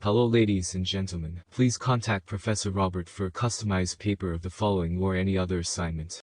Hello ladies and gentlemen, please contact Professor Robert for a customized paper of the following or any other assignment.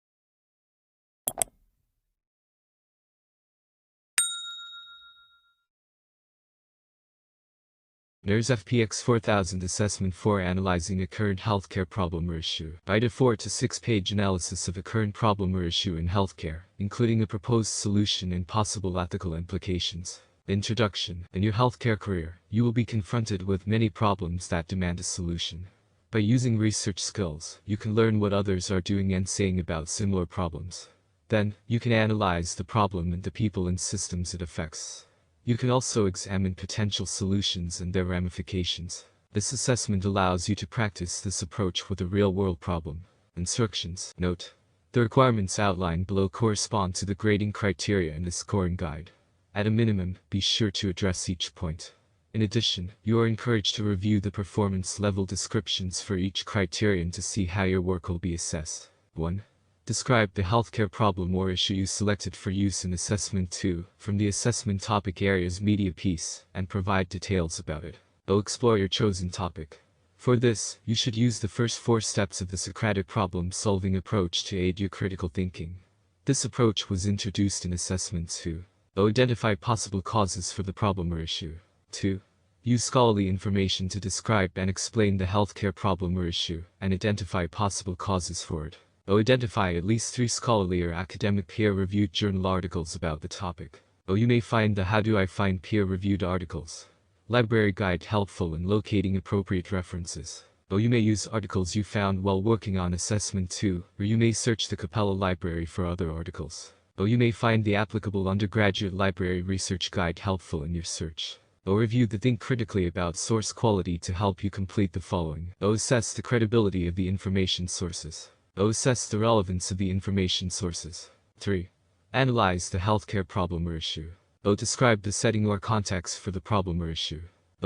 NURS-FPX 4000 Assessment for Analyzing a Current Healthcare Problem or Issue. Write a 4 to 6 page analysis of a current problem or issue in healthcare, including a proposed solution and possible ethical implications. Introduction. In your healthcare career, you will be confronted with many problems that demand a solution. By using research skills, you can learn what others are doing and saying about similar problems. Then, you can analyze the problem and the people and systems it affects. You can also examine potential solutions and their ramifications. This assessment allows you to practice this approach with a real-world problem. Instructions. Note: the requirements outlined below correspond to the grading criteria in the scoring guide. At a minimum, be sure to address each point. In addition, you are encouraged to review the performance level descriptions for each criterion to see how your work will be assessed. 1. Describe the healthcare problem or issue you selected for use in assessment 2, from the assessment topic area's media piece, and provide details about it. Explore your chosen topic. For this, you should use the first 4 steps of the Socratic problem-solving approach to aid your critical thinking. This approach was introduced in assessment 2. Identify possible causes for the problem or issue. 2. Use scholarly information to describe and explain the healthcare problem or issue, and identify possible causes for it. Identify at least 3 scholarly or academic peer-reviewed journal articles about the topic. You may find the How Do I Find Peer-Reviewed Articles library guide helpful in locating appropriate references. You may use articles you found while working on assessment 2, or you may search the Capella library for other articles. You may find the applicable undergraduate library research guide helpful in your search. Review the Think critically about source quality to help you complete the following. Assess the credibility of the information sources. Assess the relevance of the information sources. 3. Analyze the healthcare problem or issue. Describe the setting or context for the problem or issue.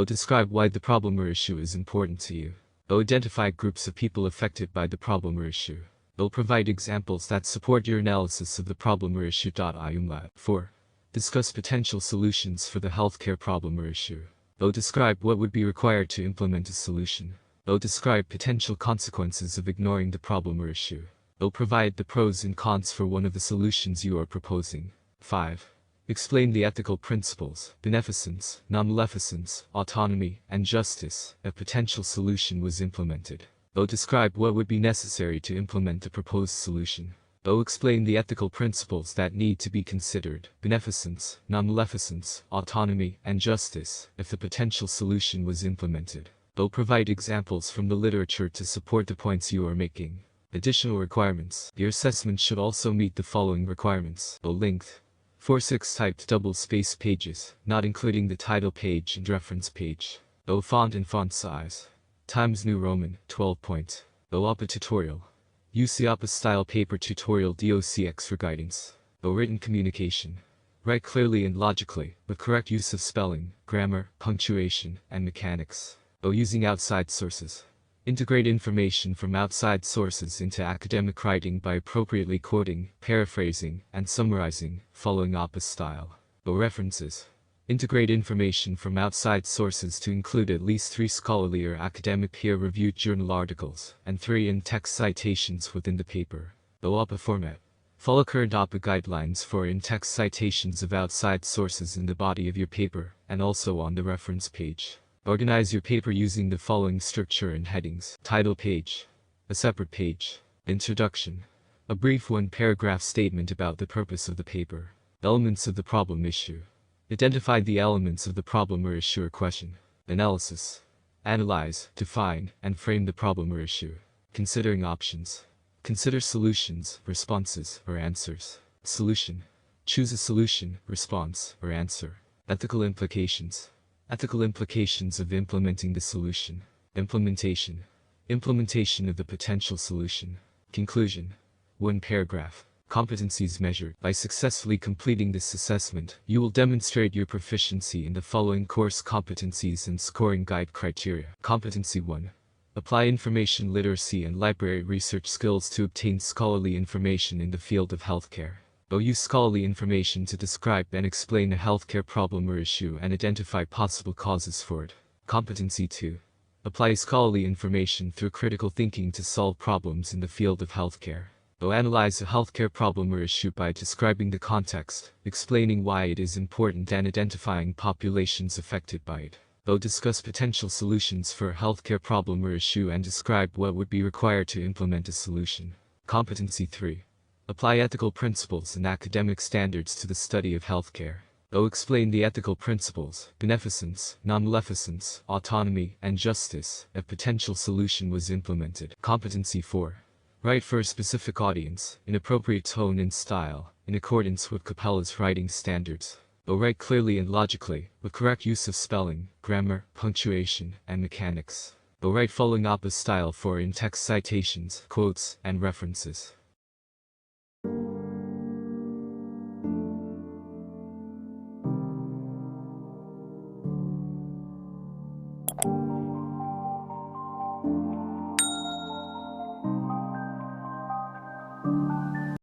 Describe why the problem or issue is important to you. Identify groups of people affected by the problem or issue. Provide examples that support your analysis of the problem or issue. 4. Discuss potential solutions for the healthcare problem or issue. Describe what would be required to implement a solution. Describe potential consequences of ignoring the problem or issue. Provide the pros and cons for one of the solutions you are proposing. 5. Explain the ethical principles, beneficence, non-maleficence, autonomy, and justice if a potential solution was implemented. Describe what would be necessary to implement the proposed solution. Explain the ethical principles that need to be considered, beneficence, non-maleficence, autonomy, and justice, if the potential solution was implemented. Provide examples from the literature to support the points you are making. Additional requirements. Your assessment should also meet the following requirements. Length. 4-6 typed double-spaced pages, not including the title page and reference page. Font and font size. Times New Roman, 12 point. APA tutorial. Use the APA style paper tutorial docx for guidance. Written communication. Write clearly and logically, with correct use of spelling, grammar, punctuation, and mechanics. Using outside sources. Integrate information from outside sources into academic writing by appropriately quoting, paraphrasing, and summarizing, following APA style. References. Integrate information from outside sources to include at least 3 scholarly or academic peer-reviewed journal articles, and 3 in-text citations within the paper. APA format. Follow current APA guidelines for in-text citations of outside sources in the body of your paper, and also on the reference page. Organize your paper using the following structure and headings. Title page. A separate page. Introduction. A brief 1-paragraph statement about the purpose of the paper. Elements of the problem issue. Identify the elements of the problem or issue or question. Analysis. Analyze, define, and frame the problem or issue. Considering options. Consider solutions, responses, or answers. Solution. Choose a solution, response, or answer. Ethical implications. Ethical implications of implementing the solution. Implementation. Implementation of the potential solution. Conclusion. 1 paragraph. Competencies measured. By successfully completing this assessment, you will demonstrate your proficiency in the following course competencies and scoring guide criteria. Competency 1. Apply information literacy and library research skills to obtain scholarly information in the field of healthcare. Use scholarly information to describe and explain a healthcare problem or issue and identify possible causes for it. Competency 2. Apply scholarly information through critical thinking to solve problems in the field of healthcare. Analyze a healthcare problem or issue by describing the context, explaining why it is important and identifying populations affected by it. Discuss potential solutions for a healthcare problem or issue and describe what would be required to implement a solution. Competency 3. Apply ethical principles and academic standards to the study of healthcare. Explain the ethical principles, beneficence, non-maleficence, autonomy, and justice, if potential solution was implemented. Competency 4. Write for a specific audience, in appropriate tone and style, in accordance with Capella's writing standards. Write clearly and logically, with correct use of spelling, grammar, punctuation, and mechanics. Write following Appa's style for in-text citations, quotes, and references.